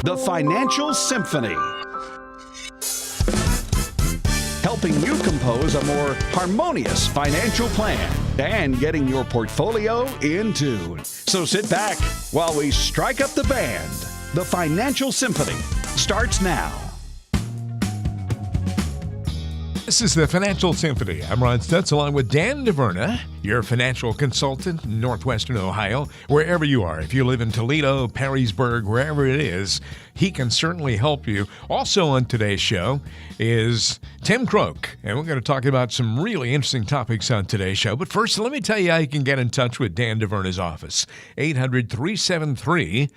The Financial Symphony. Helping you compose a more harmonious financial plan and getting your portfolio in tune. So sit back while we strike up the band. The Financial Symphony starts now. This is the Financial Symphony. I'm Ron Stutz along with Dan DeVerna, your financial consultant in Northwestern Ohio. Wherever you are, if you live in Toledo, Perrysburg, wherever it is, he can certainly help you. Also on today's show is Tim Croak, and we're going to talk about some really interesting topics on today's show. But first, let me tell you how you can get in touch with Dan DeVerna's office. 800-373-9715.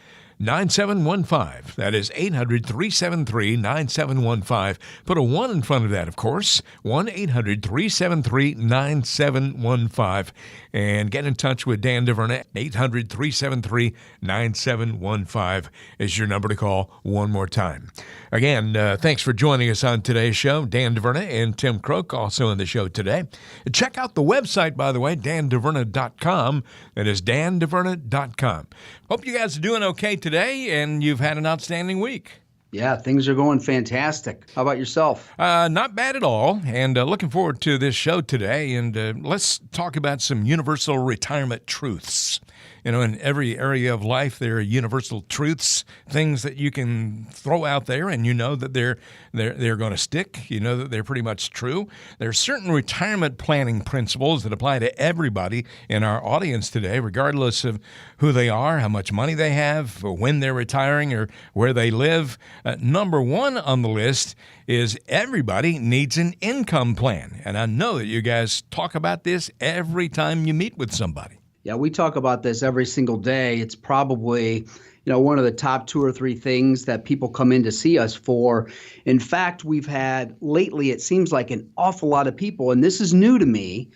That is 800-373-9715. Put a 1 in front of that, of course. 1-800-373-9715. And get in touch with Dan DeVerna. 800-373-9715 is your number to call one more time. Again, thanks for joining us on today's show. Dan DeVerna and Tim Croak also on the show today. Check out the website, by the way, dandeverna.com. That is dandeverna.com. Hope you guys are doing okay today, and you've had an outstanding week. Yeah, things are going fantastic. How about yourself? Not bad at all, and looking forward to this show today. And let's talk about some universal retirement truths. You know, in every area of life, there are universal truths, things that you can throw out there, and you know that they're going to stick. You know that they're pretty much true. There are certain retirement planning principles that apply to everybody in our audience today, regardless of who they are, how much money they have, or when they're retiring, or where they live. Number one on the list is everybody needs an income plan, and I know that you guys talk about this every time you meet with somebody. Yeah, we talk about this every single day. It's probably, one of the top 2 or 3 things that people come in to see us for. In fact, we've had lately, it seems like an awful lot of people, and this is new to me,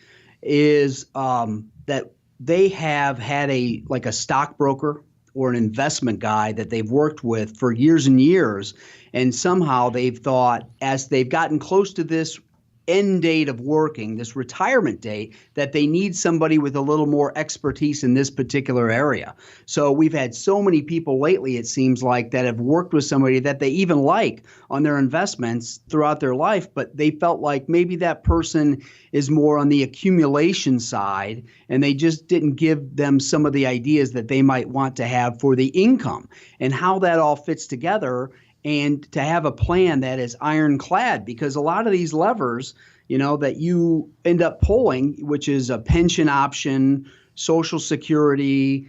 is that they have had a stockbroker or an investment guy that they've worked with for years and years, and somehow they've thought, as they've gotten close to this end date of working, this retirement date, that they need somebody with a little more expertise in this particular area. So we've had so many people lately, it seems like, that have worked with somebody that they even like on their investments throughout their life, but they felt like maybe that person is more on the accumulation side, and they just didn't give them some of the ideas that they might want to have for the income and how that all fits together, and to have a plan that is ironclad, because a lot of these levers, that you end up pulling, which is a pension option, Social Security,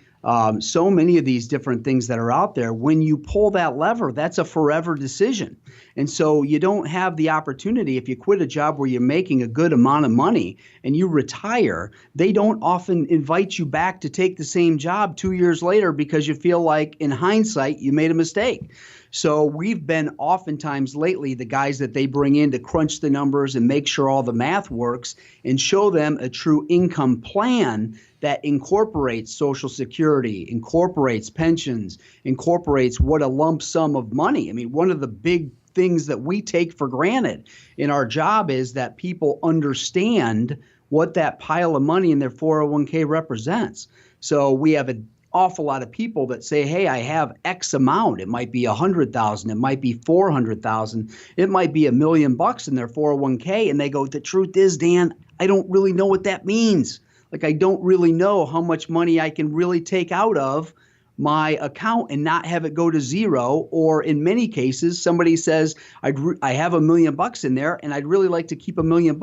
so many of these different things that are out there, when you pull that lever, that's a forever decision. And so you don't have the opportunity, if you quit a job where you're making a good amount of money and you retire, they don't often invite you back to take the same job 2 years later because you feel like, in hindsight, you made a mistake. So we've been oftentimes lately the guys that they bring in to crunch the numbers and make sure all the math works and show them a true income plan that incorporates Social Security, incorporates pensions, incorporates what a lump sum of money. I mean, one of the big things that we take for granted in our job is that people understand what that pile of money in their 401k represents. So we have an awful lot of people that say, hey, I have X amount. It might be 100,000. It might be 400,000. It might be $1 million in their 401k. And they go, the truth is, Dan, I don't really know what that means. Like, I don't really know how much money I can really take out of my account and not have it go to zero. Or in many cases, somebody says, I have $1 million in there and I'd really like to keep $1 million.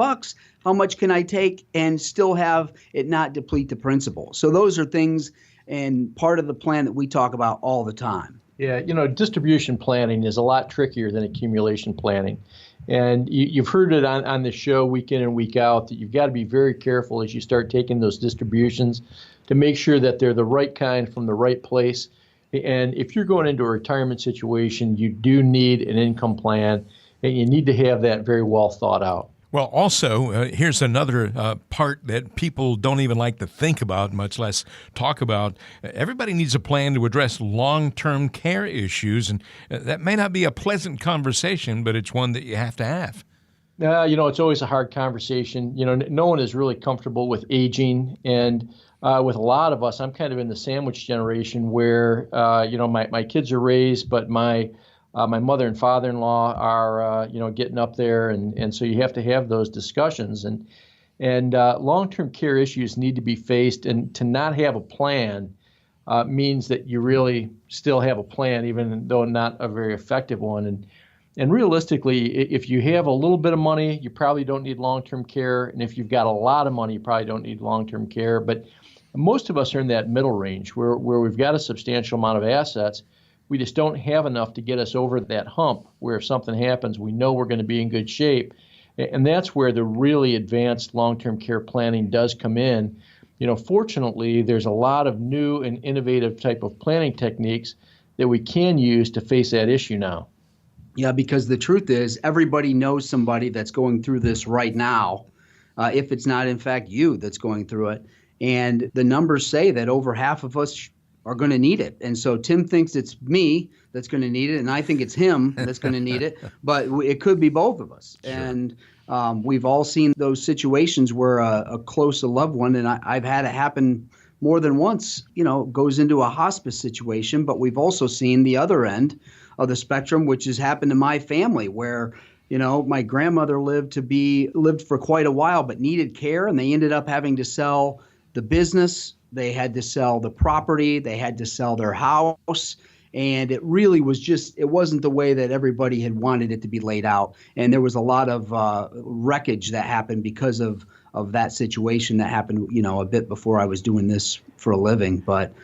How much can I take and still have it not deplete the principal? So those are things and part of the plan that we talk about all the time. Yeah, distribution planning is a lot trickier than accumulation planning. And you've heard it on the show week in and week out that you've got to be very careful as you start taking those distributions to make sure that they're the right kind from the right place. And if you're going into a retirement situation, you do need an income plan, and you need to have that very well thought out. Well, also, here's another part that people don't even like to think about, much less talk about. Everybody needs a plan to address long-term care issues, and that may not be a pleasant conversation, but it's one that you have to have. It's always a hard conversation. No one is really comfortable with aging, and with a lot of us, I'm kind of in the sandwich generation where, my kids are raised, but my mother and father-in-law are, getting up there. And so you have to have those discussions. And long-term care issues need to be faced. And to not have a plan means that you really still have a plan, even though not a very effective one. And realistically, if you have a little bit of money, you probably don't need long-term care. And if you've got a lot of money, you probably don't need long-term care. But most of us are in that middle range where we've got a substantial amount of assets. We just don't have enough to get us over that hump where if something happens, we know we're going to be in good shape. And that's where the really advanced long-term care planning does come in. Fortunately, there's a lot of new and innovative type of planning techniques that we can use to face that issue now. Yeah, because the truth is everybody knows somebody that's going through this right now, if it's not, in fact, you that's going through it. And the numbers say that over half of us are going to need it. And so Tim thinks it's me that's going to need it, and I think it's him that's going to need it. But it could be both of us. Sure. And we've all seen those situations where a close loved one, and I've had it happen more than once, goes into a hospice situation. But we've also seen the other end of the spectrum, which has happened to my family, where my grandmother lived for quite a while, but needed care, and they ended up having to sell the business. They had to sell the property. They had to sell their house. And it really was it wasn't the way that everybody had wanted it to be laid out. And there was a lot of wreckage that happened because of that situation that happened, a bit before I was doing this for a living. But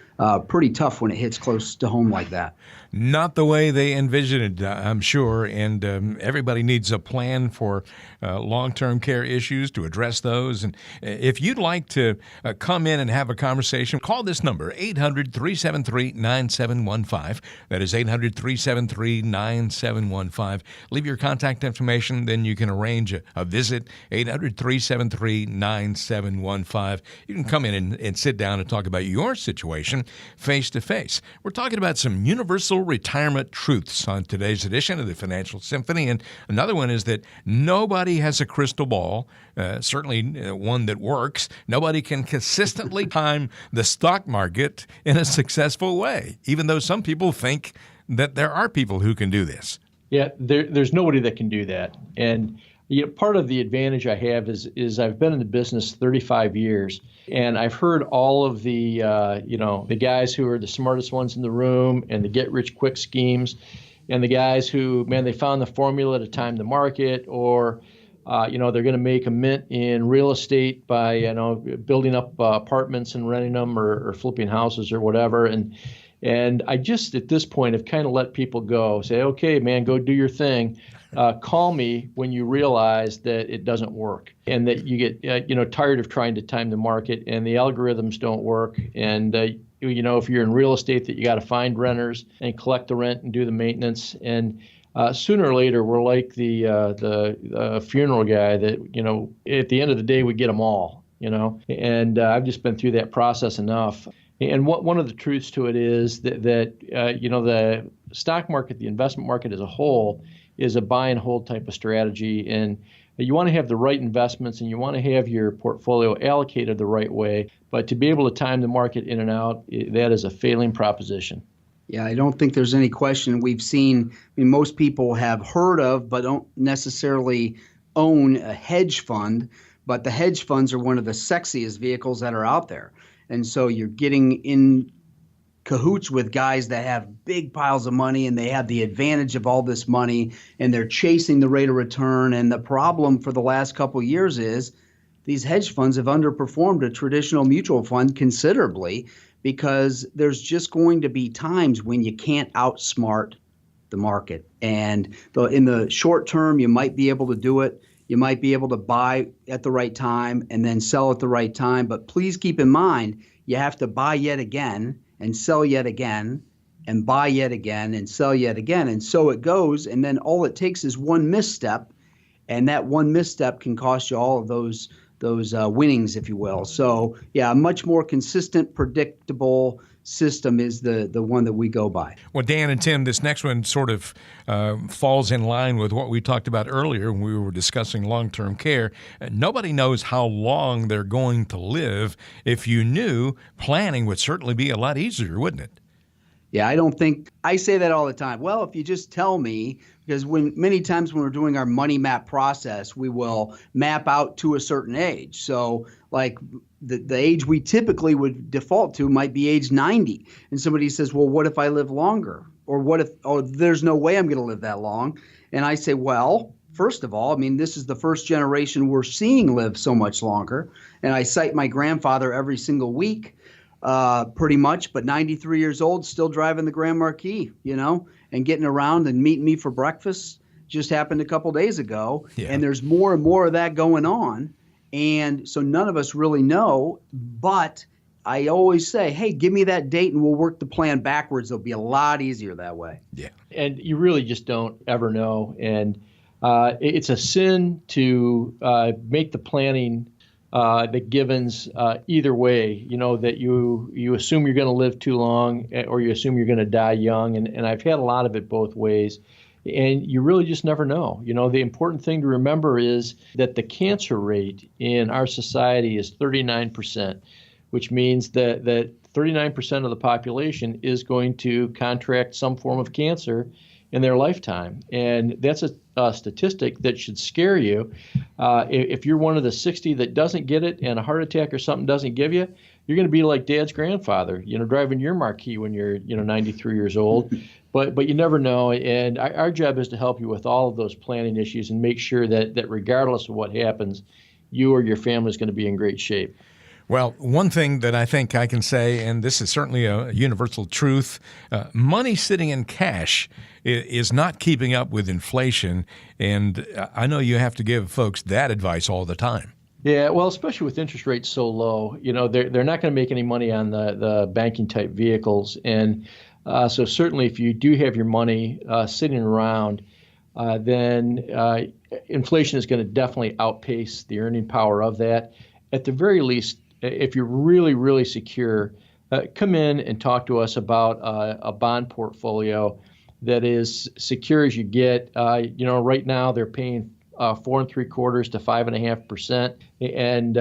pretty tough when it hits close to home like that. Not the way they envisioned it, I'm sure. And everybody needs a plan for long-term care issues to address those. And if you'd like to come in and have a conversation, call this number, 800-373-9715. That is 800-373-9715. Leave your contact information, then you can arrange a visit, 800-373-9715. You can come in and sit down and talk about your situation face-to-face. We're talking about some universal retirement truths on today's edition of the Financial Symphony. And another one is that nobody has a crystal ball, certainly one that works. Nobody can consistently time the stock market in a successful way, even though some people think that there are people who can do this. Yeah, there's nobody that can do that. And part of the advantage I have is I've been in the business 35 years, and I've heard all of the the guys who are the smartest ones in the room and the get-rich-quick schemes, and the guys who, man, they found the formula to time the market, or they're going to make a mint in real estate by building up apartments and renting them, or flipping houses or whatever. And I just at this point have kind of let people go. Say, okay, man, go do your thing. Call me when you realize that it doesn't work and that you get tired of trying to time the market and the algorithms don't work. And if you're in real estate, that you got to find renters and collect the rent and do the maintenance. And sooner or later, we're like the funeral guy that at the end of the day we get them all. And I've just been through that process enough. And one of the truths to it is that the stock market, the investment market as a whole, is a buy and hold type of strategy. And you want to have the right investments and you want to have your portfolio allocated the right way. But to be able to time the market in and out, that is a failing proposition. Yeah, I don't think there's any question. We've seen, most people have heard of, but don't necessarily own a hedge fund. But the hedge funds are one of the sexiest vehicles that are out there. And so you're getting in cahoots with guys that have big piles of money and they have the advantage of all this money and they're chasing the rate of return. And the problem for the last couple of years is these hedge funds have underperformed a traditional mutual fund considerably, because there's just going to be times when you can't outsmart the market. And in the short term, you might be able to do it. You might be able to buy at the right time and then sell at the right time. But please keep in mind, you have to buy yet again and sell yet again and buy yet again and sell yet again. And so it goes. And then all it takes is one misstep. And that one misstep can cost you all of those winnings, if you will. So, yeah, a much more consistent, predictable system is the one that we go by. Well, Dan and Tim, this next one sort of falls in line with what we talked about earlier when we were discussing long-term care. Nobody knows how long they're going to live. If you knew, planning would certainly be a lot easier, wouldn't it? Yeah, I say that all the time. Well, if you just tell me, because many times when we're doing our money map process, we will map out to a certain age. So like the age we typically would default to might be age 90. And somebody says, well, what if I live longer? Or what if, oh, there's no way I'm going to live that long? And I say, well, first of all, I mean, this is the first generation we're seeing live so much longer. And I cite my grandfather every single week. Pretty much, but 93 years old, still driving the Grand Marquis, and getting around and meeting me for breakfast. Just happened a couple days ago. Yeah. And there's more and more of that going on. And so none of us really know, but I always say, hey, give me that date and we'll work the plan backwards. It'll be a lot easier that way. Yeah. And you really just don't ever know. And it's a sin to make the planning the givens either way, that you assume you're going to live too long or you assume you're going to die young. And I've had a lot of it both ways. And you really just never know. The important thing to remember is that the cancer rate in our society is 39%, which means that 39% of the population is going to contract some form of cancer in their lifetime. And that's a statistic that should scare you. If you're one of the 60 that doesn't get it and a heart attack or something doesn't give you, you're going to be like Dad's grandfather, driving your Marquis when you're 93 years old. But you never know. And our job is to help you with all of those planning issues and make sure that regardless of what happens, you or your family is going to be in great shape. Well, one thing that I think I can say, and this is certainly a universal truth, money sitting in cash is not keeping up with inflation. And I know you have to give folks that advice all the time. Yeah, well, especially with interest rates so low, they're not going to make any money on the banking type vehicles. And so certainly if you do have your money sitting around, then inflation is going to definitely outpace the earning power of that. At the very least, if you're really, really secure, come in and talk to us about a bond portfolio that is secure as you get. Right now they're paying 4.75% to 5.5%, and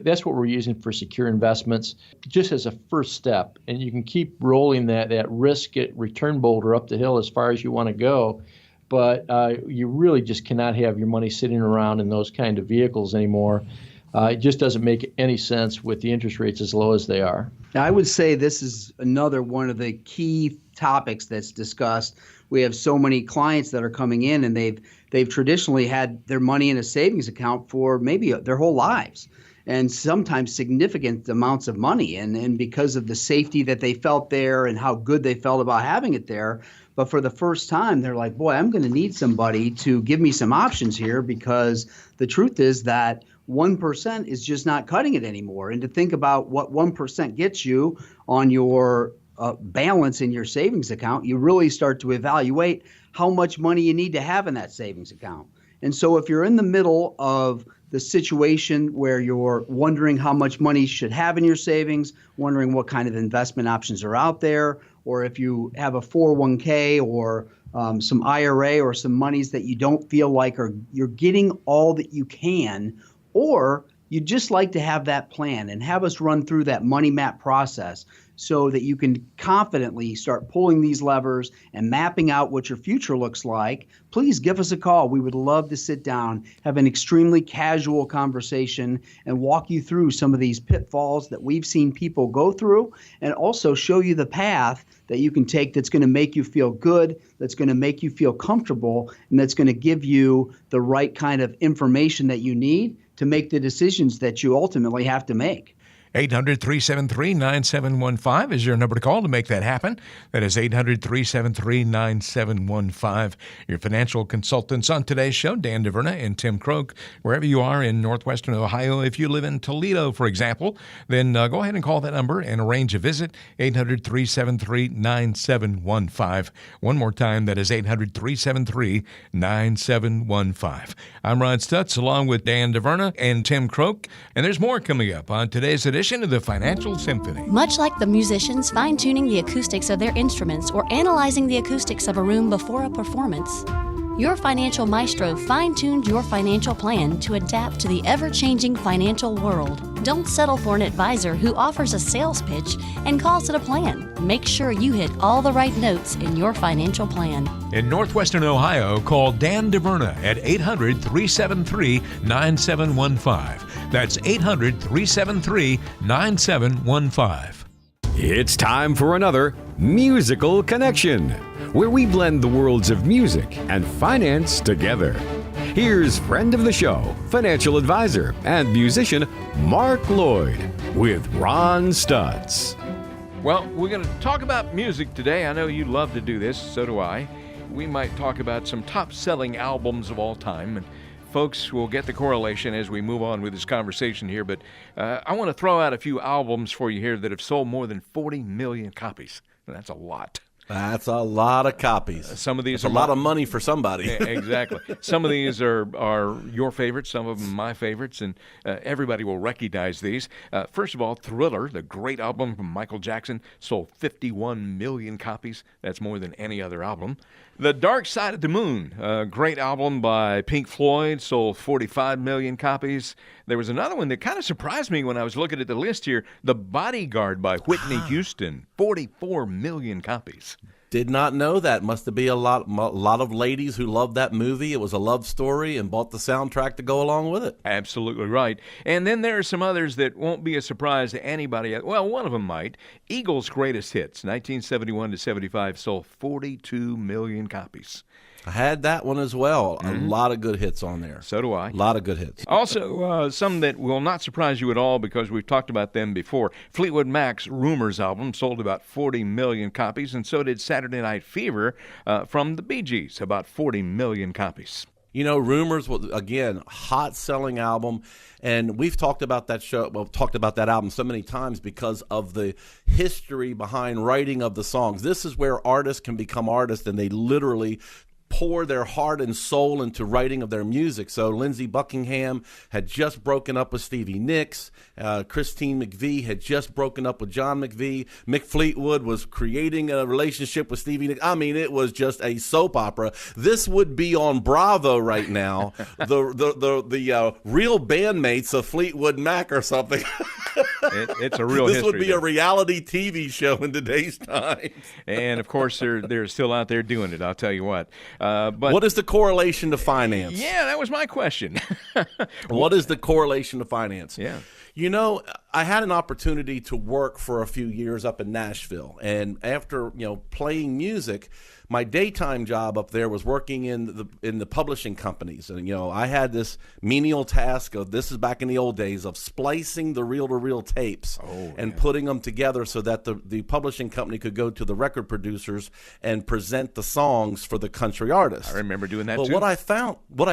that's what we're using for secure investments, just as a first step. And you can keep rolling that risk return boulder up the hill as far as you want to go. But you really just cannot have your money sitting around in those kind of vehicles anymore. It just doesn't make any sense with the interest rates as low as they are. Now, I would say this is another one of the key topics that's discussed. We have so many clients that are coming in and they've traditionally had their money in a savings account for maybe their whole lives, and sometimes significant amounts of money. And because of the safety that they felt there and how good they felt about having it there. But for the first time, they're like, boy, I'm going to need somebody to give me some options here, because the truth is that 1% is just not cutting it anymore. And to think about what 1% gets you on your balance in your savings account, you really start to evaluate how much money you need to have in that savings account. And so if you're in the middle of the situation where you're wondering how much money you should have in your savings, wondering what kind of investment options are out there, or if you have a 401k or some IRA or some monies that you don't feel like you're getting all that you can, or you'd just like to have that plan and have us run through that money map process so that you can confidently start pulling these levers and mapping out what your future looks like, please give us a call. We would love to sit down, have an extremely casual conversation, and walk you through some of these pitfalls that we've seen people go through, and also show you the path that you can take that's going to make you feel good, that's going to make you feel comfortable, and that's going to give you the right kind of information that you need to make the decisions that you ultimately have to make. 800-373-9715 is your number to call to make that happen. That is 800-373-9715. Your financial consultants on today's show, Dan DeVerna and Tim Croak. Wherever you are in northwestern Ohio, if you live in Toledo, for example, then go ahead and call that number and arrange a visit, 800-373-9715. One more time, that is 800-373-9715. I'm Rod Stutz along with Dan DeVerna and Tim Croak, and there's more coming up on today's edition edition of the Financial Symphony. Much like the musicians fine-tuning the acoustics of their instruments or analyzing the acoustics of a room before a performance, your financial maestro fine-tuned your financial plan to adapt to the ever-changing financial world. Don't settle for an advisor who offers a sales pitch and calls it a plan. Make sure you hit all the right notes in your financial plan. In Northwestern Ohio, call Dan DeVerna at 800-373-9715. That's 800-373-9715. It's time for another Musical Connection, where we blend the worlds of music and finance together. Here's friend of the show, financial advisor and musician Mark Lloyd with Ron Stutz. Well, we're going to talk about music today. I know you love to do this, so do I. We might talk about some top-selling albums of all time, and folks will get the correlation as we move on with this conversation here, but I want to throw out a few albums for you here that have sold more than 40 million copies. That's a lot. That's a lot of copies. Some of these That's a lot of money for somebody. Exactly. Some of these are your favorites, some of them my favorites, and everybody will recognize these. First of all, Thriller, the great album from Michael Jackson, sold 51 million copies. That's more than any other album. The Dark Side of the Moon, a great album by Pink Floyd, sold 45 million copies. There was another one that kind of surprised me when I was looking at the list here, The Bodyguard by Whitney Houston, 44 million copies. Did not know that. Must be a lot of ladies who loved that movie. It was a love story and bought the soundtrack to go along with it. Absolutely right. And then there are some others that won't be a surprise to anybody. Well, one of them might. Eagles' Greatest Hits, 1971 to 75, sold 42 million copies. I had that one as well. A lot of good hits on there. So do I. A lot of good hits. Also, some that will not surprise you at all because we've talked about them before. Fleetwood Mac's Rumors album sold about 40 million copies, and so did Saturday Night Fever from the Bee Gees, about 40 million copies. You know, Rumors was, again, hot-selling album, and we've talked about that album so many times because of the history behind writing of the songs. This is where artists can become artists, and they literally pour their heart and soul into writing of their music. So Lindsey Buckingham had just broken up with Stevie Nicks. Christine McVie had just broken up with John McVie. Mick Fleetwood was creating a relationship with Stevie Nicks. I mean, it was just a soap opera. This would be on Bravo right now. the real bandmates of Fleetwood Mac or something. It's a real This history would be there. a reality TV show in today's time. And, of course, they're still out there doing it, I'll tell you what. But What is the correlation to finance? yeah, that was my question. What is the correlation to finance? Yeah. You know, I had an opportunity to work for a few years up in Nashville, and after playing music, my daytime job up there was working in the publishing companies, and I had this menial task of, this is back in the old days, of splicing the reel-to-reel tapes and putting them together so that the publishing company could go to the record producers and present the songs for the country artists. I remember doing that Well, too. what I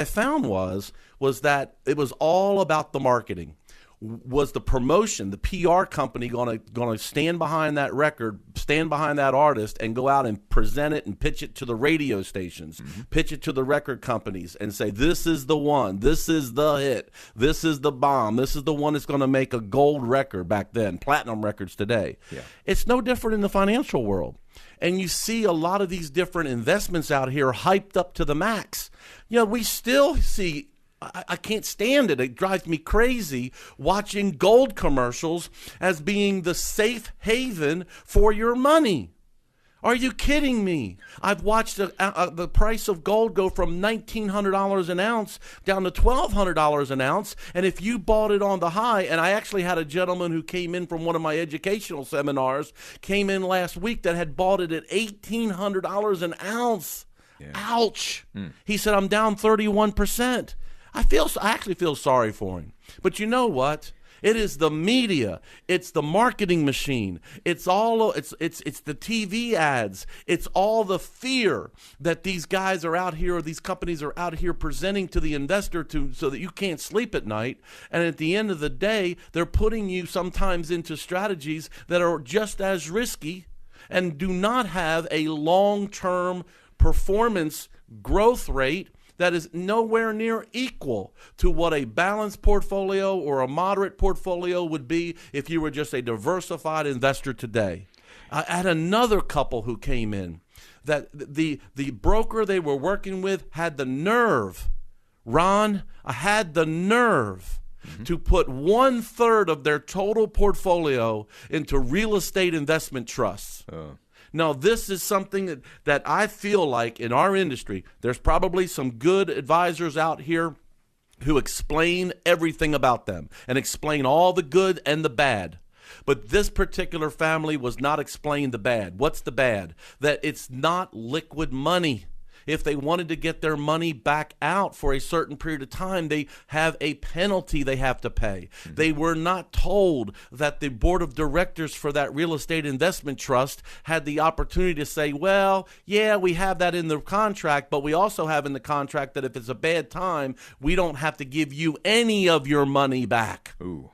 found was that it was all about the marketing. Was the promotion, the PR company going to stand behind that record, stand behind that artist, and go out and present it and pitch it to the radio stations, pitch it to the record companies, and say, this is the one, this is the hit, this is the bomb, this is the one that's going to make a gold record back then, platinum records today. Yeah. It's no different in the financial world. And you see a lot of these different investments out here hyped up to the max. We still see, I can't stand it. It drives me crazy watching gold commercials as being the safe haven for your money. Are you kidding me? I've watched the price of gold go from $1,900 an ounce down to $1,200 an ounce. And if you bought it on the high, and I actually had a gentleman who came in from one of my educational seminars, came in last week that had bought it at $1,800 an ounce. Yeah. Ouch. He said, I'm down 31%. I actually feel sorry for him. But you know what? It is the media. It's the marketing machine. It's the TV ads. It's all the fear that these guys are out here, or these companies are out here presenting to the investor so that you can't sleep at night. And at the end of the day, they're putting you sometimes into strategies that are just as risky and do not have a long-term performance growth rate that is nowhere near equal to what a balanced portfolio or a moderate portfolio would be if you were just a diversified investor today. I had another couple who came in that the broker they were working with had the nerve, Ron, I had the nerve to put 1/3 of their total portfolio into real estate investment trusts. Now, this is something that I feel like in our industry, there's probably some good advisors out here who explain everything about them and explain all the good and the bad. But this particular family was not explained the bad. What's the bad? That it's not liquid money. If they wanted to get their money back out for a certain period of time, they have a penalty they have to pay. They were not told that the board of directors for that real estate investment trust had the opportunity to say, well, yeah, we have that in the contract, but we also have in the contract that if it's a bad time, we don't have to give you any of your money back. Ooh.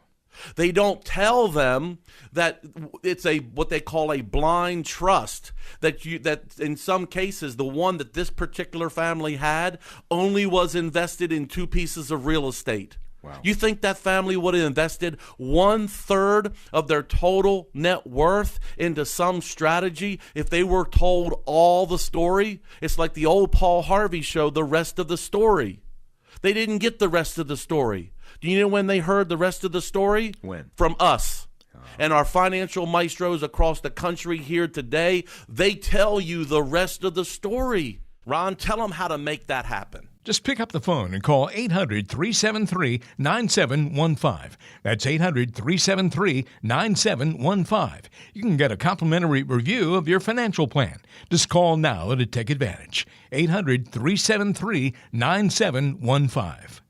They don't tell them that it's what they call a blind trust, that in some cases the one that this particular family had only was invested in 2 pieces of real estate. Wow. You think that family would have invested 1/3 of their total net worth into some strategy if they were told all the story? It's like the old Paul Harvey show, The Rest of the Story. They didn't get the rest of the story. Do you know when they heard the rest of the story? When? From us. And our financial maestros across the country here today, they tell you the rest of the story. Ron, tell them how to make that happen. Just pick up the phone and call 800-373-9715. That's 800-373-9715. You can get a complimentary review of your financial plan. Just call now to take advantage. 800-373-9715.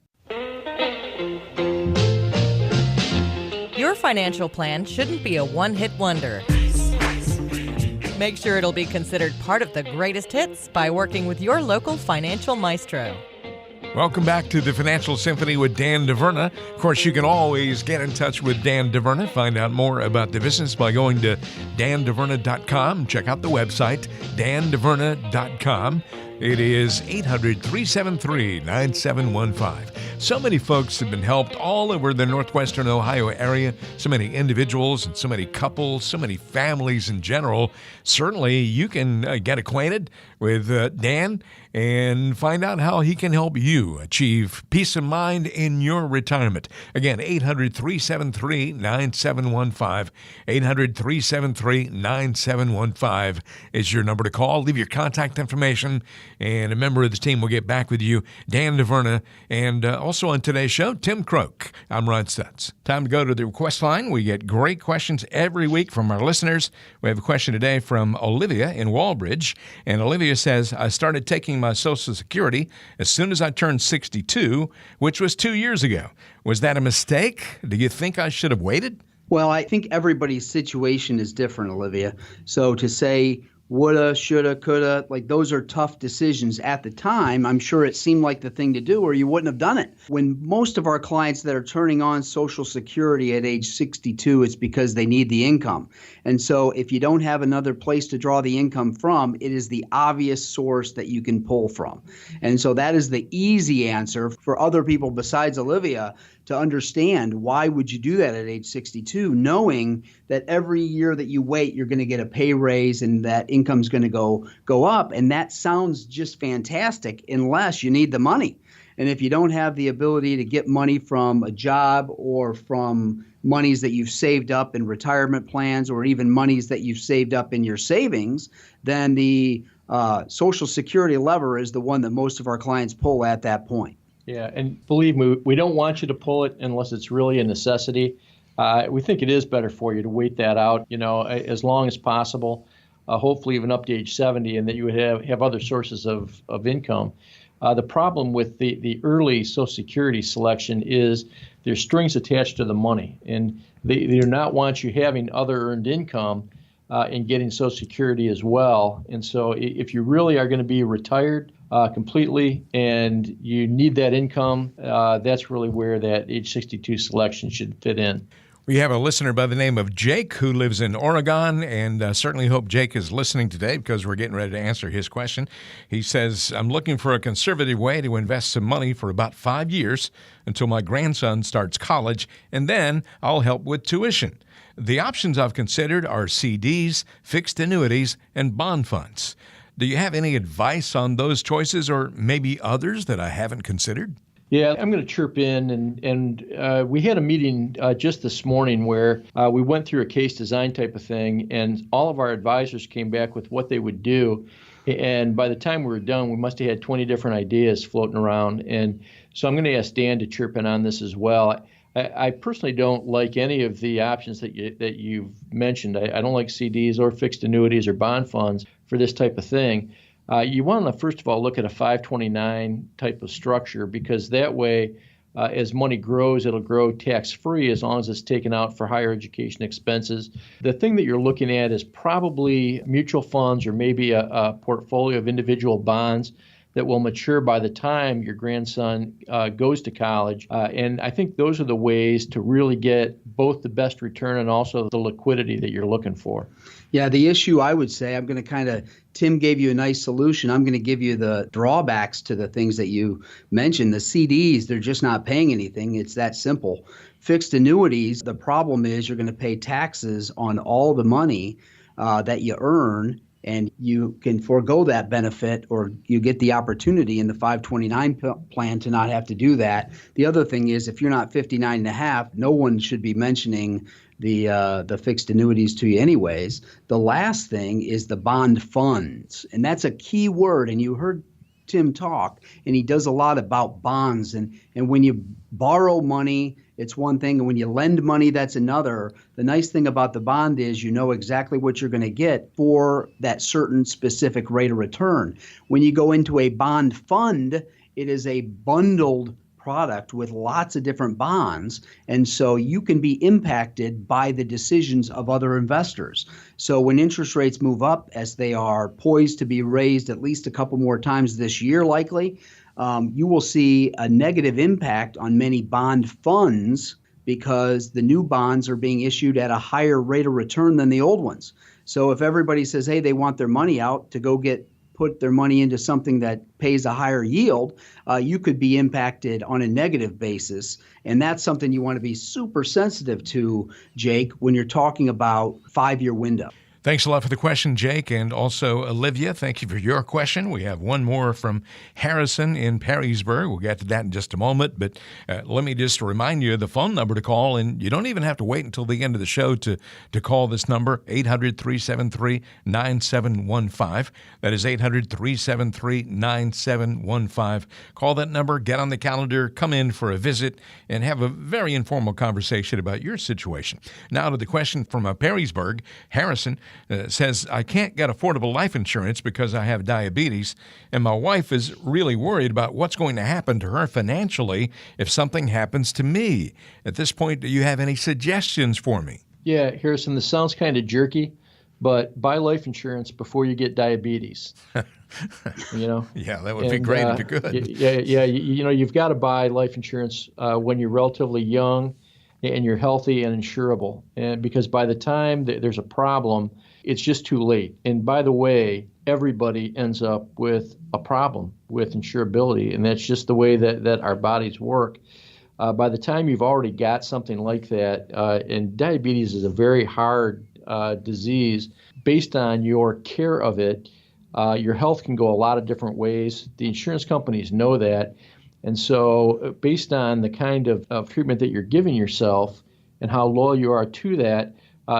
Your financial plan shouldn't be a one-hit wonder. Make sure it'll be considered part of the greatest hits by working with your local financial maestro. Welcome back to the Financial Symphony with Dan DeVerna. Of course, you can always get in touch with Dan DeVerna. Find out more about the business by going to dandeverna.com. Check out the website, dandeverna.com. It is 800-373-9715. So many folks have been helped all over the northwestern Ohio area. So many individuals and so many couples, so many families in general. Certainly, you can get acquainted with Dan and find out how he can help you achieve peace of mind in your retirement. Again, 800-373-9715. 800-373-9715 is your number to call. Leave your contact information, and a member of the team will get back with you. Dan DeVerna, and also on today's show, Tim Croak. I'm Ron Stutz. Time to go to the request line. We get great questions every week from our listeners. We have a question today from Olivia in Walbridge, and Olivia says, I started taking my Social Security as soon as I turned 62, which was 2 years ago. Was that a mistake? Do you think I should have waited? Well, I think everybody's situation is different, Olivia. So to say woulda, shoulda, coulda, like those are tough decisions at the time. I'm sure it seemed like the thing to do or you wouldn't have done it. When most of our clients that are turning on Social Security at age 62, it's because they need the income. And so if you don't have another place to draw the income from, it is the obvious source that you can pull from. And so that is the easy answer for other people besides Olivia to understand. Why would you do that at age 62, knowing that every year that you wait, you're going to get a pay raise and that income's going to go up. And that sounds just fantastic unless you need the money. And if you don't have the ability to get money from a job or from monies that you've saved up in retirement plans or even monies that you've saved up in your savings, then the Social Security lever is the one that most of our clients pull at that point. Yeah, and believe me, we don't want you to pull it unless it's really a necessity. We think it is better for you to wait that out, as long as possible, hopefully even up to age 70, and that you would have other sources of income. The problem with the early Social Security selection is there's strings attached to the money, and they do not want you having other earned income and getting Social Security as well. And so if you really are going to be retired completely and you need that income, that's really where that age 62 selection should fit in. We have a listener by the name of Jake who lives in Oregon, and certainly hope Jake is listening today because we're getting ready to answer his question. He says, I'm looking for a conservative way to invest some money for about 5 years until my grandson starts college, and then I'll help with tuition. The options I've considered are CDs, fixed annuities, and bond funds. Do you have any advice on those choices or maybe others that I haven't considered? Yeah, I'm going to chirp in, and we had a meeting just this morning where we went through a case design type of thing, and all of our advisors came back with what they would do. And by the time we were done, we must have had 20 different ideas floating around. And so I'm going to ask Dan to chirp in on this as well. I personally don't like any of the options that you've mentioned. I don't like CDs or fixed annuities or bond funds for this type of thing. You want to, first of all, look at a 529 type of structure, because that way, as money grows, it'll grow tax-free as long as it's taken out for higher education expenses. The thing that you're looking at is probably mutual funds or maybe a portfolio of individual bonds that will mature by the time your grandson goes to college. And I think those are the ways to really get both the best return and also the liquidity that you're looking for. Yeah, the issue I would say, I'm going to Tim gave you a nice solution. I'm going to give you the drawbacks to the things that you mentioned. The CDs, they're just not paying anything. It's that simple. Fixed annuities, the problem is you're going to pay taxes on all the money that you earn, and you can forego that benefit, or you get the opportunity in the 529 plan to not have to do that. The other thing is, if you're not 59 and a half, no one should be mentioning the fixed annuities to you anyways. The last thing is the bond funds, and that's a key word. And you heard Tim talk, and he does a lot about bonds. And when you borrow money, it's one thing, and when you lend money, that's another. The nice thing about the bond is you know exactly what you're going to get for that certain specific rate of return. When you go into a bond fund, it is a bundled product with lots of different bonds, and so you can be impacted by the decisions of other investors. So when interest rates move up, as they are poised to be raised at least a couple more times this year likely, you will see a negative impact on many bond funds because the new bonds are being issued at a higher rate of return than the old ones. So if everybody says, hey, they want their money out to go put their money into something that pays a higher yield, you could be impacted on a negative basis. And that's something you want to be super sensitive to, Jake, when you're talking about 5-year window. Thanks a lot for the question, Jake, and also Olivia. Thank you for your question. We have one more from Harrison in Perrysburg. We'll get to that in just a moment, but let me just remind you of the phone number to call, and you don't even have to wait until the end of the show to call this number, 800-373-9715. That is 800-373-9715. Call that number, get on the calendar, come in for a visit, and have a very informal conversation about your situation. Now to the question from Perrysburg. Harrison says, I can't get affordable life insurance because I have diabetes, and my wife is really worried about what's going to happen to her financially if something happens to me. At this point, do you have any suggestions for me? Yeah, Harrison, this sounds kind of jerky, but buy life insurance before you get diabetes. You know? Yeah, that would be great if you could. Yeah, you've got to buy life insurance when you're relatively young and you're healthy and insurable. And because by the time there's a problem, it's just too late. And by the way, everybody ends up with a problem with insurability, and that's just the way that our bodies work. By the time you've already got something like that, and diabetes is a very hard disease, based on your care of it, your health can go a lot of different ways. The insurance companies know that. And so based on the kind of treatment that you're giving yourself and how loyal you are to that,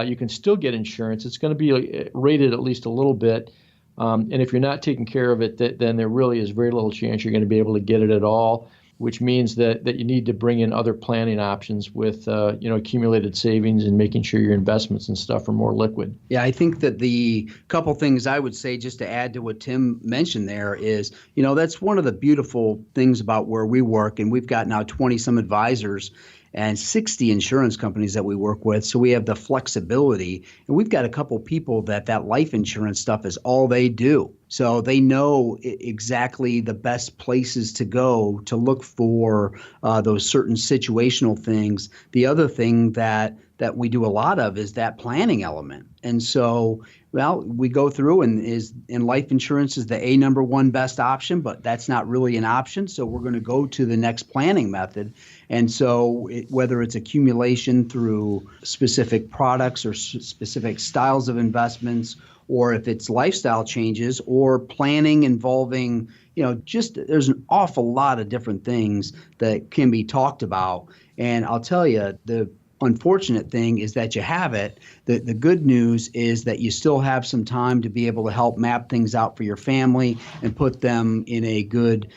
you can still get insurance. It's going to be rated at least a little bit. And if you're not taking care of it, then there really is very little chance you're going to be able to get it at all, which means that you need to bring in other planning options with accumulated savings and making sure your investments and stuff are more liquid. Yeah, I think that the couple things I would say just to add to what Tim mentioned there is, that's one of the beautiful things about where we work, and we've got now 20 some advisors and 60 insurance companies that we work with. So we have the flexibility, and we've got a couple people that life insurance stuff is all they do. So they know exactly the best places to go to look for those certain situational things. The other thing that that we do a lot of is that planning element. And so, well, we go through and life insurance is the number one best option, but that's not really an option. So we're going to go to the next planning method. And so whether it's accumulation through specific products or specific styles of investments, or if it's lifestyle changes or planning involving, just there's an awful lot of different things that can be talked about. And I'll tell you, the unfortunate thing is that you have it. The good news is that you still have some time to be able to help map things out for your family and put them in a good,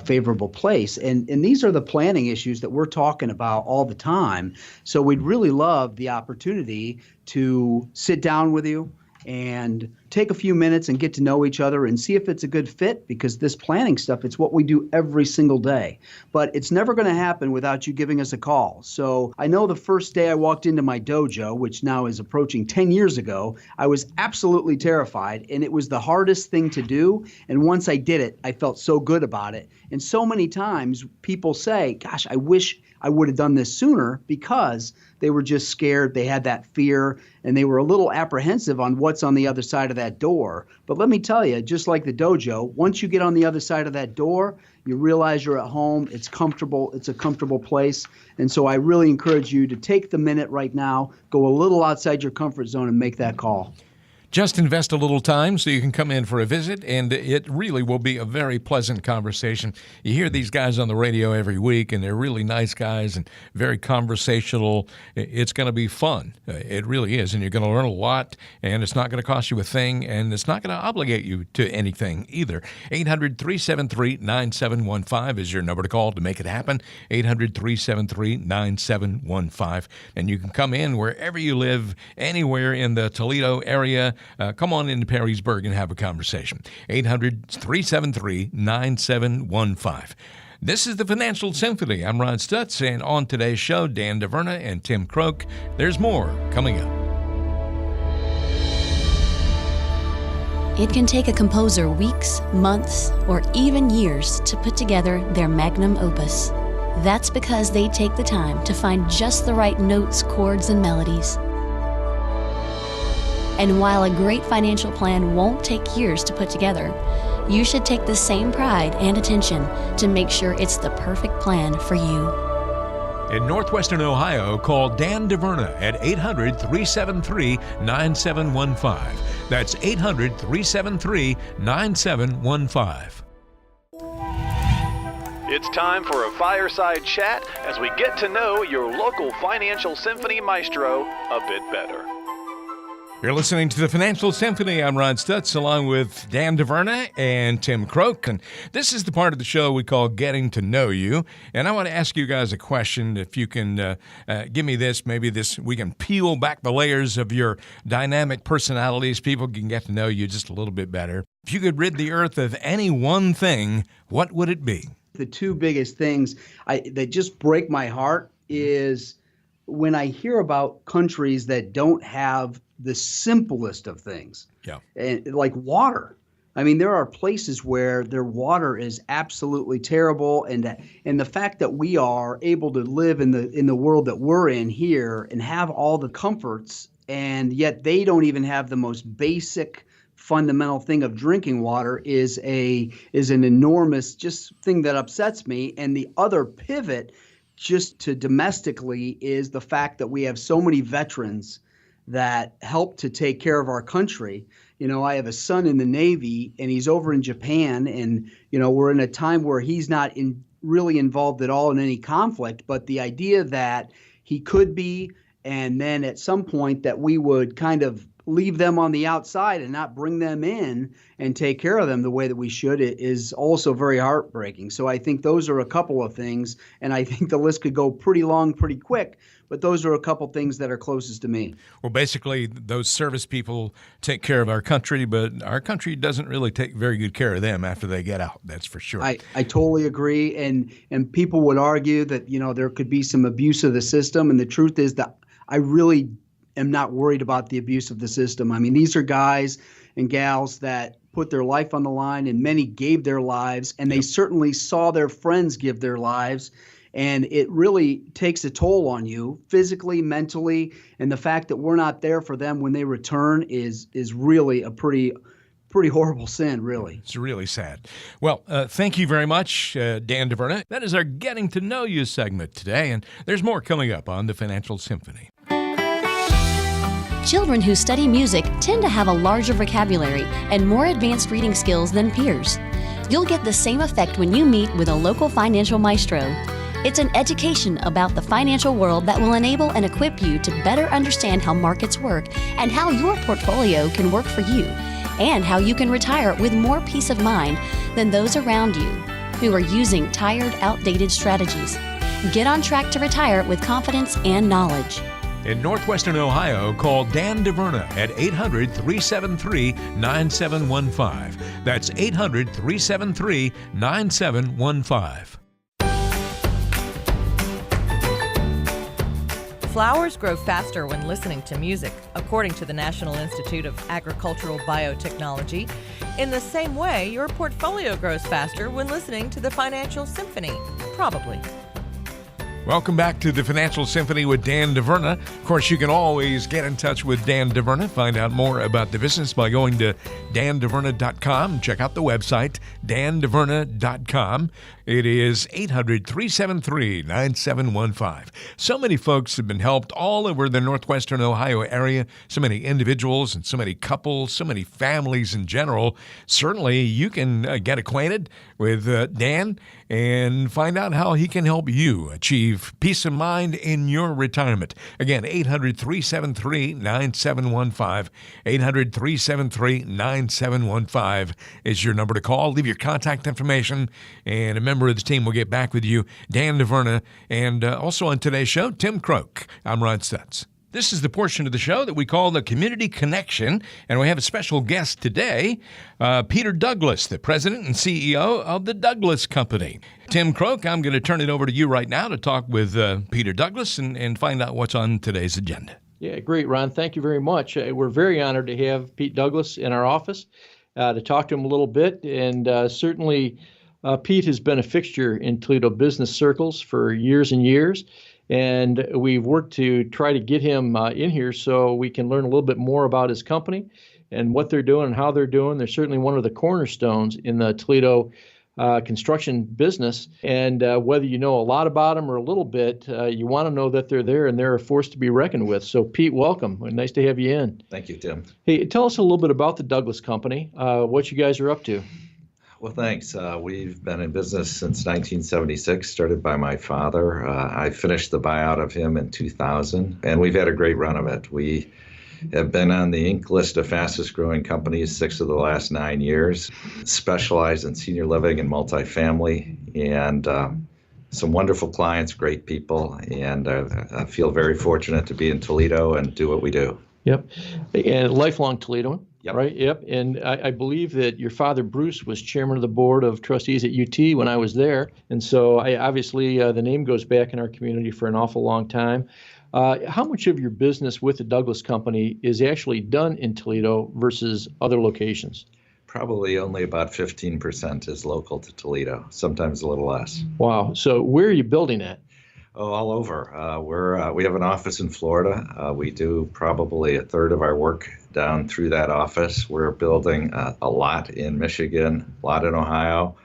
favorable place. And these are the planning issues that we're talking about all the time. So we'd really love the opportunity to sit down with you and take a few minutes and get to know each other and see if it's a good fit, because this planning stuff, it's what we do every single day. But it's never going to happen without you giving us a call. So I know the first day I walked into my dojo, which now is approaching 10 years ago, I was absolutely terrified, and it was the hardest thing to do. And once I did it, I felt so good about it. And so many times people say, gosh, I wish I would have done this sooner, because they were just scared. They had that fear, and they were a little apprehensive on what's on the other side of that door. But let me tell you, just like the dojo, once you get on the other side of that door, you realize you're at home. It's comfortable. It's a comfortable place. And so I really encourage you to take the minute right now, go a little outside your comfort zone and make that call. Just invest a little time so you can come in for a visit, and it really will be a very pleasant conversation. You hear these guys on the radio every week, and they're really nice guys and very conversational. It's going to be fun. It really is, and you're going to learn a lot, and it's not going to cost you a thing, and it's not going to obligate you to anything either. 800-373-9715 is your number to call to make it happen, 800-373-9715. And you can come in wherever you live, anywhere in the Toledo area. Come on into Perrysburg and have a conversation. 800-373-9715. This is the Financial Symphony. I'm Ron Stutz, and on today's show, Dan DeVerna and Tim Croak. There's more coming up. It can take a composer weeks, months, or even years to put together their magnum opus. That's because they take the time to find just the right notes, chords, and melodies. And while a great financial plan won't take years to put together, you should take the same pride and attention to make sure it's the perfect plan for you. In Northwestern Ohio, call Dan DeVerna at 800-373-9715. That's 800-373-9715. It's time for a fireside chat as we get to know your local Financial Symphony maestro a bit better. You're listening to the Financial Symphony. I'm Ron Stutz, along with Dan DeVerna and Tim Croak. And this is the part of the show we call Getting to Know You. And I want to ask you guys a question. If you can give me this, maybe this, we can peel back the layers of your dynamic personalities. People can get to know you just a little bit better. If you could rid the earth of any one thing, what would it be? The two biggest things that just break my heart is when I hear about countries that don't have the simplest of things, and like water. I mean, there are places where their water is absolutely terrible, and the fact that we are able to live in the world that we're in here and have all the comforts, and yet they don't even have the most basic fundamental thing of drinking water is an enormous just thing that upsets me. And the other pivot just to domestically is the fact that we have so many veterans that help to take care of our country. You know, I have a son in the Navy, and he's over in Japan, and, we're in a time where he's not really involved at all in any conflict, but the idea that he could be, and then at some point that we would kind of leave them on the outside and not bring them in and take care of them the way that we should, it is also very heartbreaking. So I think those are a couple of things, and I think the list could go pretty long, pretty quick, but those are a couple things that are closest to me. Well, basically, those service people take care of our country, but our country doesn't really take very good care of them after they get out. That's for sure. I totally agree, and people would argue that, there could be some abuse of the system, and the truth is that I really am not worried about the abuse of the system. I mean, these are guys and gals that put their life on the line, and many gave their lives, and they certainly saw their friends give their lives. And it really takes a toll on you physically, mentally, and the fact that we're not there for them when they return is really a pretty horrible sin, really. It's really sad. Well, thank you very much, Dan DeVerna. That is our Getting to Know You segment today, and there's more coming up on the Financial Symphony. Children who study music tend to have a larger vocabulary and more advanced reading skills than peers. You'll get the same effect when you meet with a local financial maestro. It's an education about the financial world that will enable and equip you to better understand how markets work and how your portfolio can work for you, and how you can retire with more peace of mind than those around you who are using tired, outdated strategies. Get on track to retire with confidence and knowledge. In Northwestern Ohio, call Dan DeVerna at 800-373-9715. That's 800-373-9715. Flowers grow faster when listening to music, according to the National Institute of Agricultural Biotechnology. In the same way, your portfolio grows faster when listening to the Financial Symphony. Probably. Welcome back to the Financial Symphony with Dan DeVerna. Of course, you can always get in touch with Dan DeVerna. Find out more about the business by going to dandeverna.com. Check out the website, dandeverna.com. It is 800-373-9715. So many folks have been helped all over the Northwestern Ohio area. So many individuals and so many couples, so many families in general. Certainly, you can get acquainted with Dan and find out how he can help you achieve peace of mind in your retirement. Again, 800-373-9715. 800-373-9715 is your number to call. Leave your contact information, and a member of the team will get back with you, Dan DeVerna, and also on today's show, Tim Croak. I'm Ron Stutz. This is the portion of the show that we call the Community Connection, and we have a special guest today, Peter Douglas, the president and CEO of the Douglas Company. Tim Croak, I'm going to turn it over to you right now to talk with Peter Douglas and find out what's on today's agenda. Yeah, great, Ron. Thank you very much. We're very honored to have Pete Douglas in our office to talk to him a little bit, and certainly Pete has been a fixture in Toledo business circles for years and years. And we've worked to try to get him in here so we can learn a little bit more about his company and what they're doing and how they're doing. They're certainly one of the cornerstones in the Toledo construction business. And whether you know a lot about them or a little bit, you want to know that they're there and they're a force to be reckoned with. So, Pete, welcome. Nice to have you in. Thank you, Tim. Hey, tell us a little bit about the Douglas Company, what you guys are up to. Well, thanks. We've been in business since 1976, started by my father. I finished the buyout of him in 2000, and we've had a great run of it. We have been on the Inc. list of fastest growing companies 6 of the last 9 years, specialize in senior living and multifamily, and some wonderful clients, great people, and I feel very fortunate to be in Toledo and do what we do. Yep. And lifelong Toledoan. Yep. Right. Yep. And I believe that your father, Bruce, was chairman of the board of trustees at UT when I was there. And so obviously the name goes back in our community for an awful long time. How much of your business with the Douglas Company is actually done in Toledo versus other locations? Probably only about 15% is local to Toledo, sometimes a little less. Wow. So where are you building at? Oh, all over. We have an office in Florida. We do probably a third of our work down through that office. We're building a lot in Michigan, a lot in Ohio.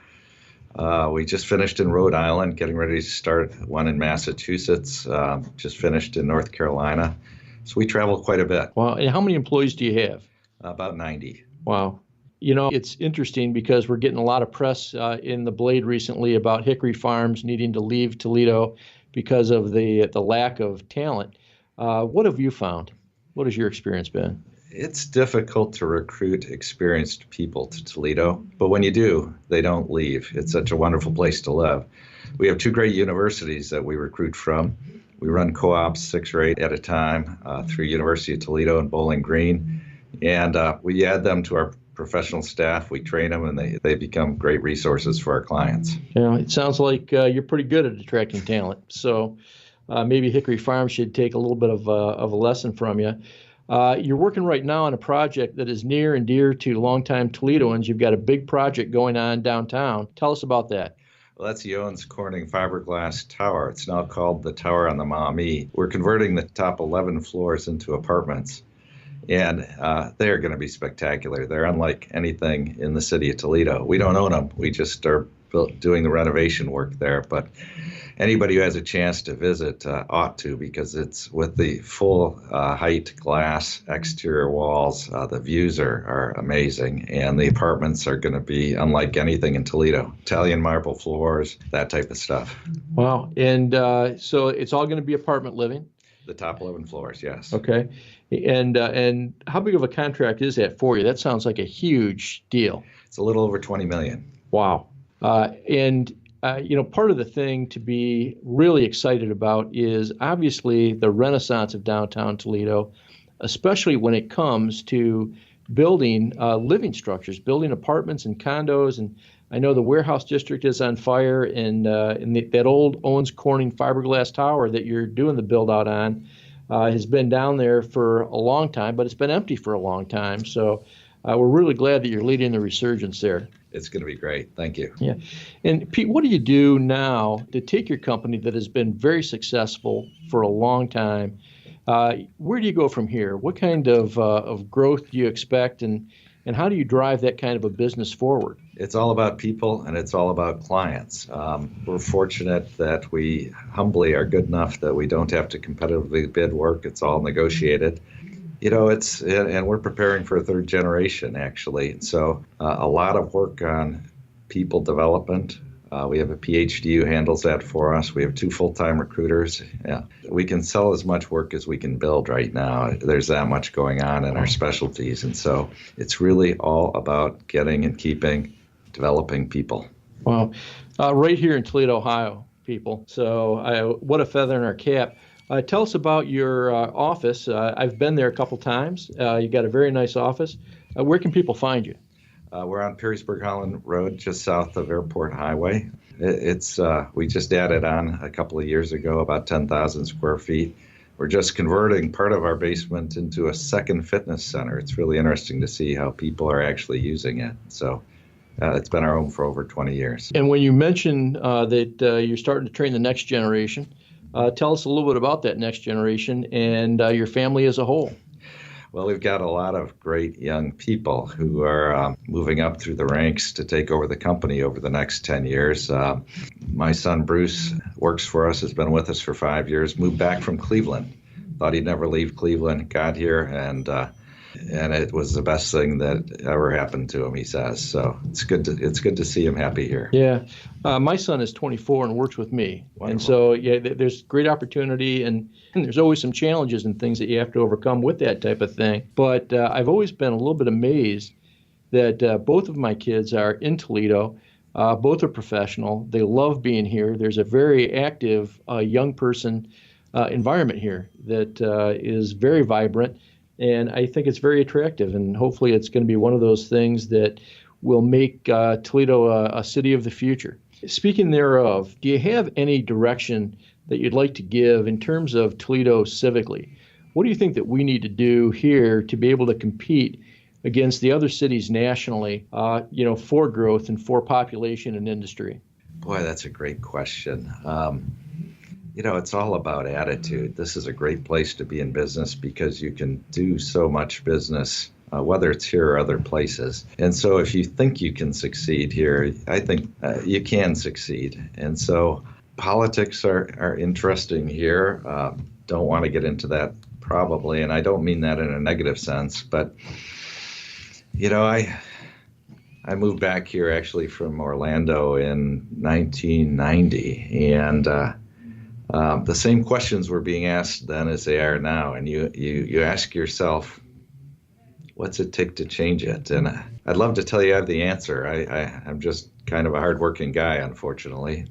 We just finished in Rhode Island, getting ready to start one in Massachusetts, just finished in North Carolina. So we travel quite a bit. Wow. And how many employees do you have? About 90. Wow. You know, it's interesting because we're getting a lot of press in the Blade recently about Hickory Farms needing to leave Toledo because of the lack of talent. What have you found? What has your experience been? It's difficult to recruit experienced people to Toledo, but when you do, they don't leave. It's such a wonderful place to live. We have 2 great universities that we recruit from. We run co-ops 6 or 8 at a time through University of Toledo and Bowling Green, and we add them to our professional staff. We train them, and they become great resources for our clients. You know, it sounds like you're pretty good at attracting talent. So maybe Hickory Farm should take a little bit of a lesson from you. You're working right now on a project that is near and dear to longtime Toledoans. You've got a big project going on downtown. Tell us about that. Well, that's the Owens Corning fiberglass tower. It's now called the Tower on the Maumee. We're converting the top 11 floors into apartments, and they are going to be spectacular. They're unlike anything in the city of Toledo. We don't own them. We just are doing the renovation work there, but anybody who has a chance to visit ought to, because it's with the full height glass exterior walls. The views are amazing, and the apartments are going to be unlike anything in Toledo. Italian marble floors, that type of stuff. Wow. And so it's all going to be apartment living? The top 11 floors, yes. Okay. And how big of a contract is that for you? That sounds like a huge deal. It's a little over $20 million. Wow. Part of the thing to be really excited about is obviously the renaissance of downtown Toledo, especially when it comes to building living structures, building apartments and condos. And I know the warehouse district is on fire, and that old Owens Corning fiberglass tower that you're doing the build out on has been down there for a long time, but it's been empty for a long time. So we're really glad that you're leading the resurgence there. It's going to be great. Thank you. Yeah. And Pete, what do you do now to take your company that has been very successful for a long time? Where do you go from here? What kind of growth do you expect, and how do you drive that kind of a business forward? It's all about people, and it's all about clients. We're fortunate that we humbly are good enough that we don't have to competitively bid work. It's all negotiated. And we're preparing for a third generation, actually. So a lot of work on people development. We have a PhD who handles that for us. We have 2 full-time recruiters. Yeah. We can sell as much work as we can build right now. There's that much going on in our specialties. And so it's really all about getting and keeping, developing people. Wow. Right here in Toledo, Ohio, people. So what a feather in our cap. Tell us about your office. I've been there a couple times. You got a very nice office. Where can people find you? We're on Perrysburg Holland Road, just south of Airport Highway. We just added on a couple of years ago, about 10,000 square feet. We're just converting part of our basement into a second fitness center. It's really interesting to see how people are actually using it. So it's been our home for over 20 years. And when you mention that you're starting to train the next generation, tell us a little bit about that next generation and your family as a whole. Well, we've got a lot of great young people who are moving up through the ranks to take over the company over the next 10 years. My son, Bruce, works for us, has been with us for 5 years, moved back from Cleveland. Thought he'd never leave Cleveland, got here, and it was the best thing that ever happened to him, he says. So it's good to see him happy here. Yeah. My son is 24 and works with me. Wonderful. And so, there's great opportunity, and there's always some challenges and things that you have to overcome with that type of thing. But I've always been a little bit amazed that both of my kids are in Toledo. Both are professional. They love being here. There's a very active young person environment here that is very vibrant. And I think it's very attractive, and hopefully it's going to be one of those things that will make Toledo a city of the future. Speaking thereof, do you have any direction that you'd like to give in terms of Toledo civically? What do you think that we need to do here to be able to compete against the other cities nationally, for growth and for population and industry? Boy, that's a great question. It's all about attitude. This is a great place to be in business because you can do so much business, whether it's here or other places. And so if you think you can succeed here, I think you can succeed. And so politics are interesting here. Don't want to get into that probably, and I don't mean that in a negative sense, but, I moved back here actually from Orlando in 1990, and the same questions were being asked then as they are now, and you ask yourself, what's it take to change it? And I'd love to tell you I have the answer. I'm just kind of a hardworking guy, unfortunately.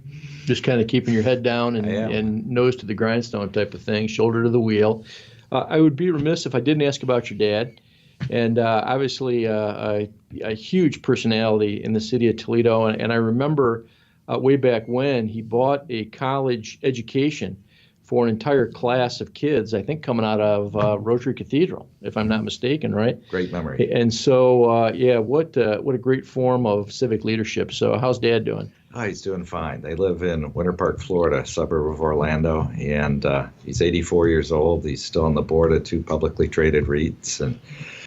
Just kind of keeping your head down and nose to the grindstone type of thing, shoulder to the wheel. I would be remiss if I didn't ask about your dad. And obviously a huge personality in the city of Toledo. And I remember way back when he bought a college education for an entire class of kids, I think coming out of Rotary Cathedral, if I'm not mistaken, right? Great memory. And so, what a great form of civic leadership. So how's Dad doing? Oh, he's doing fine. They live in Winter Park, Florida, a suburb of Orlando, and he's 84 years old. He's still on the board of 2 publicly traded REITs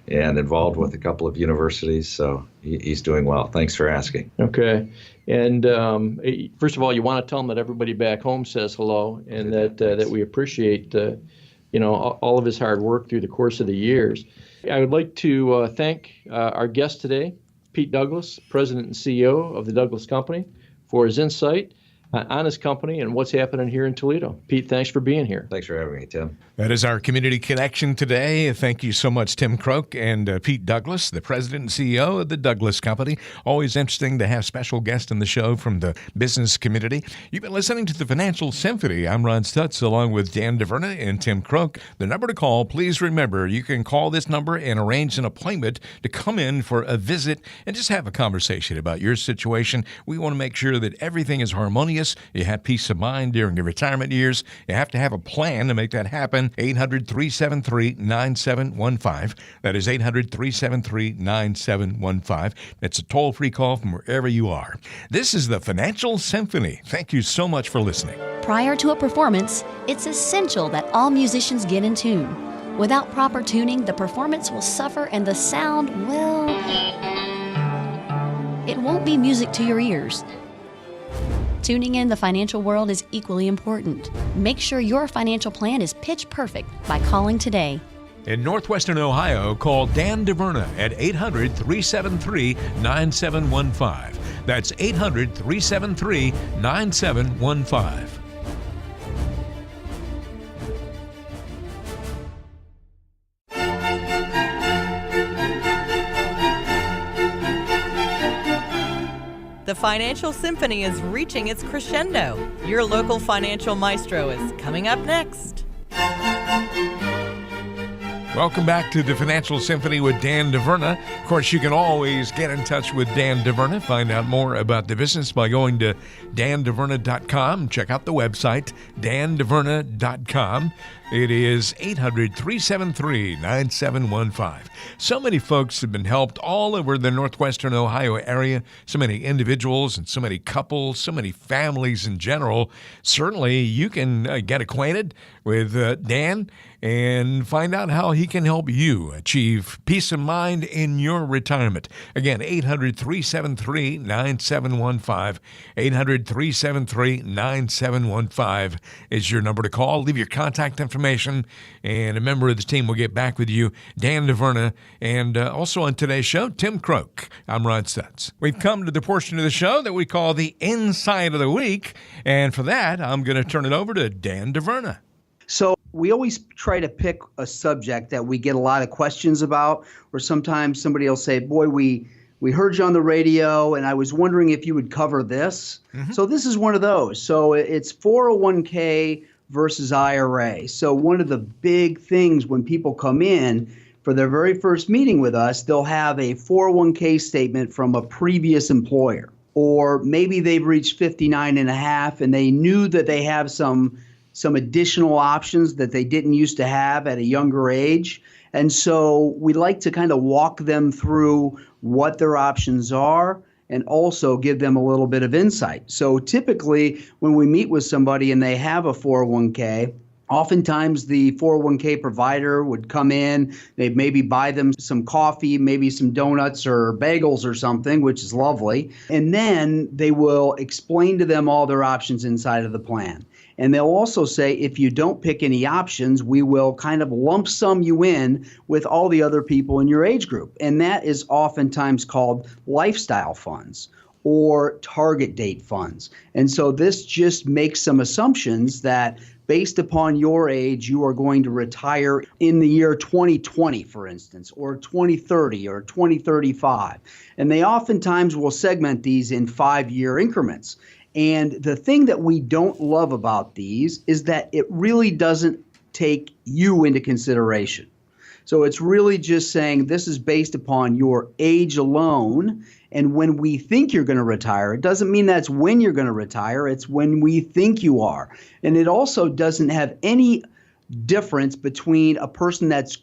and involved with a couple of universities, so he's doing well. Thanks for asking. Okay. And first of all, you want to tell him that everybody back home says hello, and that we appreciate all of his hard work through the course of the years. I would like to thank our guest today, Pete Douglas, President and CEO of the Douglas Company, for his insight on his company and what's happening here in Toledo. Pete, thanks for being here. Thanks for having me, Tim. That is our community connection today. Thank you so much, Tim Croak and Pete Douglas, the president and CEO of the Douglas Company. Always interesting to have special guests on the show from the business community. You've been listening to the Financial Symphony. I'm Ron Stutz, along with Dan DeVerna and Tim Croak. The number to call, please remember, you can call this number and arrange an appointment to come in for a visit and just have a conversation about your situation. We want to make sure that everything is harmonious. You have peace of mind during your retirement years. You have to have a plan to make that happen. 800-373-9715. That is 800-373-9715. It's a toll-free call from wherever you are. This is the Financial Symphony. Thank you so much for listening. Prior to a performance, it's essential that all musicians get in tune. Without proper tuning, the performance will suffer and the sound, well, it won't be music to your ears. Tuning in the financial world is equally important. Make sure your financial plan is pitch perfect by calling today. In Northwestern Ohio, call Dan DeVerna at 800-373-9715. That's 800-373-9715. The Financial Symphony is reaching its crescendo. Your local financial maestro is coming up next. Welcome back to the Financial Symphony with Dan DeVerna. Of course, you can always get in touch with Dan DeVerna. Find out more about the business by going to dandeverna.com. Check out the website, dandeverna.com. It is 800-373-9715. So many folks have been helped all over the Northwestern Ohio area. So many individuals and so many couples, so many families in general. Certainly, you can get acquainted with Dan and find out how he can help you achieve peace of mind in your retirement. Again, 800-373-9715. 800-373-9715 is your number to call. Leave your contact information, and a member of the team will get back with you. Dan DeVerna, and also on today's show, Tim Croak. I'm Ron Stutz. We've come to the portion of the show that we call the Insight of the Week, and for that, I'm going to turn it over to Dan DeVerna. So we always try to pick a subject that we get a lot of questions about, or sometimes somebody will say, boy, we heard you on the radio, and I was wondering if you would cover this. Mm-hmm. So this is one of those. So it's 401k versus IRA. So one of the big things when people come in for their very first meeting with us, they'll have a 401k statement from a previous employer. Or maybe they've reached 59 and a half and they knew that they have some additional options that they didn't used to have at a younger age. And so we like to kind of walk them through what their options are and also give them a little bit of insight. So typically when we meet with somebody and they have a 401k, oftentimes the 401k provider would come in, they'd maybe buy them some coffee, maybe some donuts or bagels or something, which is lovely. And then they will explain to them all their options inside of the plan. And they'll also say, if you don't pick any options, we will kind of lump sum you in with all the other people in your age group. And that is oftentimes called lifestyle funds or target date funds. And so this just makes some assumptions that based upon your age, you are going to retire in the year 2020, for instance, or 2030 or 2035. And they oftentimes will segment these in 5-year increments. And the thing that we don't love about these is that it really doesn't take you into consideration. So it's really just saying this is based upon your age alone. And when we think you're going to retire, it doesn't mean that's when you're going to retire. It's when we think you are. And it also doesn't have any difference between a person that's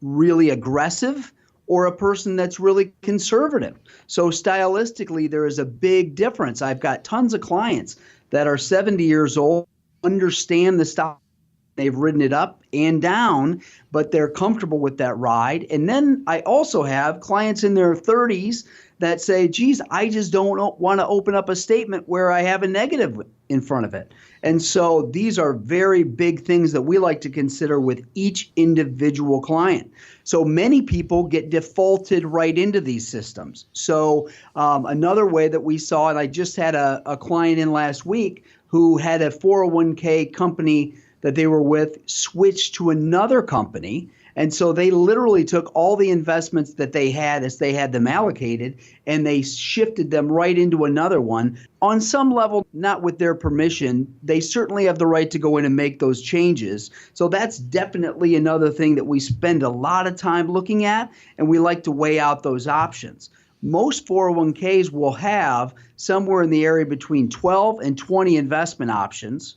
really aggressive or a person that's really conservative. So stylistically, there is a big difference. I've got tons of clients that are 70 years old, understand the style. They've ridden it up and down, but they're comfortable with that ride. And then I also have clients in their 30s that say, geez, I just don't want to open up a statement where I have a negative in front of it. And so these are very big things that we like to consider with each individual client. So many people get defaulted right into these systems. So another way that we saw, and I just had a client in last week who had a 401k company that they were with switched to another company. And so they literally took all the investments that they had as they had them allocated, and they shifted them right into another one. On some level, not with their permission, they certainly have the right to go in and make those changes. So that's definitely another thing that we spend a lot of time looking at, and we like to weigh out those options. Most 401ks will have somewhere in the area between 12 and 20 investment options.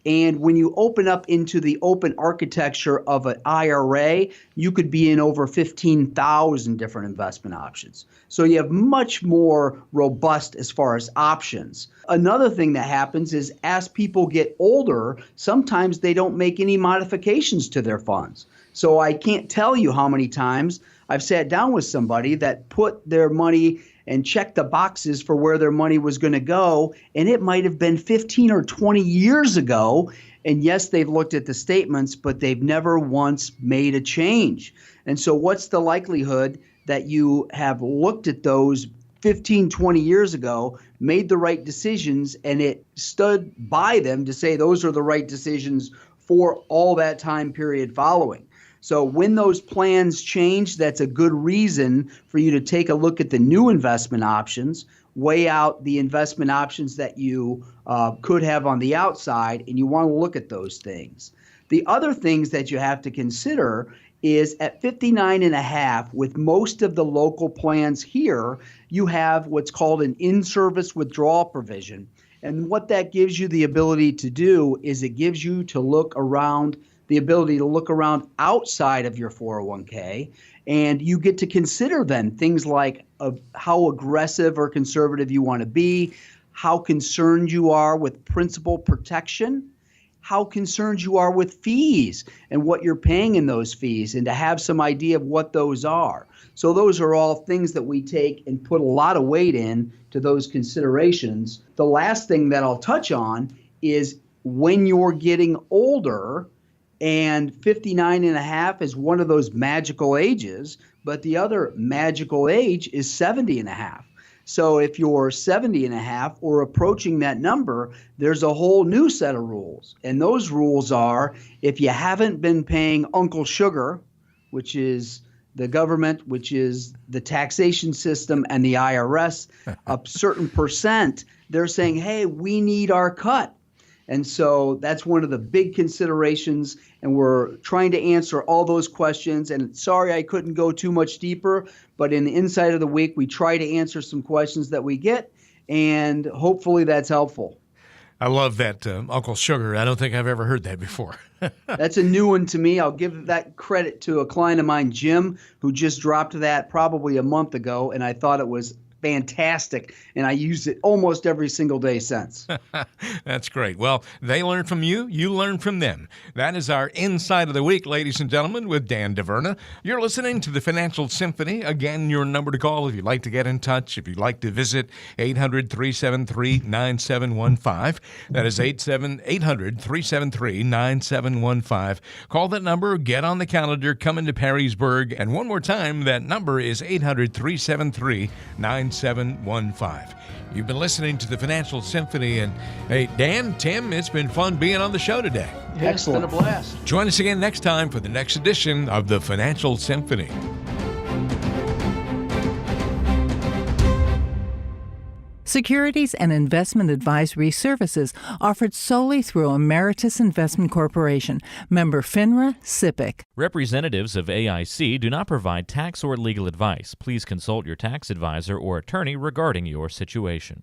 And when you open up into the open architecture of an IRA, you could be in over 15,000 different investment options. So you have much more robust as far as options. Another thing that happens is as people get older, sometimes they don't make any modifications to their funds. So I can't tell you how many times I've sat down with somebody that put their money and check the boxes for where their money was going to go, and it might have been 15 or 20 years ago. And yes, they've looked at the statements, but they've never once made a change. And so what's the likelihood that you have looked at those 15, 20 years ago, made the right decisions, and it stood by them to say those are the right decisions for all that time period following? So when those plans change, that's a good reason for you to take a look at the new investment options, weigh out the investment options that you could have on the outside, and you want to look at those things. The other things that you have to consider is at 59.5, with most of the local plans here, you have what's called an in-service withdrawal provision. And what that gives you the ability to do is it gives you to look around the ability to look around outside of your 401k, and you get to consider then things like how aggressive or conservative you want to be, how concerned you are with principal protection, how concerned you are with fees and what you're paying in those fees, and to have some idea of what those are. So those are all things that we take and put a lot of weight in to those considerations. The last thing that I'll touch on is when you're getting older, and 59.5 is one of those magical ages, but the other magical age is 70.5. So if you're 70.5 or approaching that number, there's a whole new set of rules. And those rules are, if you haven't been paying Uncle Sugar, which is the government, which is the taxation system and the IRS, a certain percent, they're saying, hey, we need our cut. And so that's one of the big considerations, and we're trying to answer all those questions. And sorry I couldn't go too much deeper, but in the Inside of the Week, we try to answer some questions that we get, and hopefully that's helpful. I love that, Uncle Sugar. I don't think I've ever heard that before. That's a new one to me. I'll give that credit to a client of mine, Jim, who just dropped that probably a month ago, and I thought it was fantastic, and I use it almost every single day since. That's great. Well, they learn from you, you learn from them. That is our Inside of the Week, ladies and gentlemen, with Dan DeVerna. You're listening to the Financial Symphony. Again, your number to call if you'd like to get in touch, if you'd like to visit 800-373-9715. That is 800-373-9715. Call that number, get on the calendar, come into Perrysburg, and one more time, that number is 800-373-9715. You've been listening to the Financial Symphony, and hey, Dan, Tim, it's been fun being on the show today. Excellent. It's been a blast. Join us again next time for the next edition of the Financial Symphony. Securities and investment advisory services offered solely through Emeritus Investment Corporation, member FINRA, SIPC. Representatives of AIC do not provide tax or legal advice. Please consult your tax advisor or attorney regarding your situation.